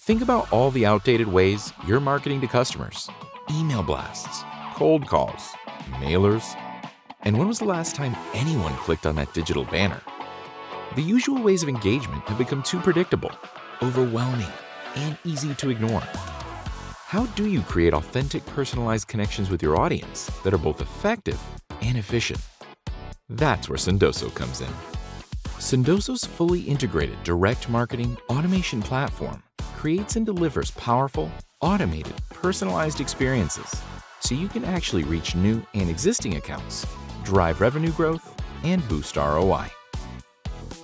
Think about all the outdated ways you're marketing to customers: email blasts, cold calls, mailers. And when was the last time anyone clicked on that digital banner? The usual ways of engagement have become too predictable, overwhelming, and easy to ignore. How do you create authentic, personalized connections with your audience that are both effective and efficient? That's where Sendoso comes in. Sendoso's fully integrated direct marketing automation platform creates and delivers powerful, automated, personalized experiences so you can actually reach new and existing accounts, drive revenue growth, and boost ROI.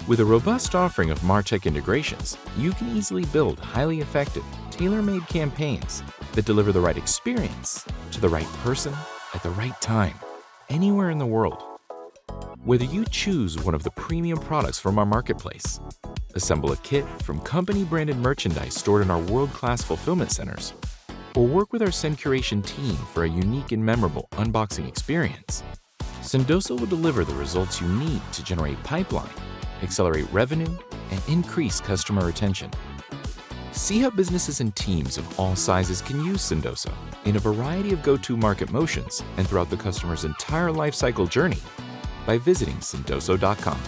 With a robust offering of MarTech integrations, you can easily build highly effective, tailor-made campaigns that deliver the right experience to the right person at the right time, anywhere in the world. Whether you choose one of the premium products from our marketplace, assemble a kit from company-branded merchandise stored in our world-class fulfillment centers, or work with our Send Curation team for a unique and memorable unboxing experience, Sendoso will deliver the results you need to generate pipeline, accelerate revenue, and increase customer retention. See how businesses and teams of all sizes can use Sendoso in a variety of go-to-market motions and throughout the customer's entire lifecycle journey by visiting sendoso.com.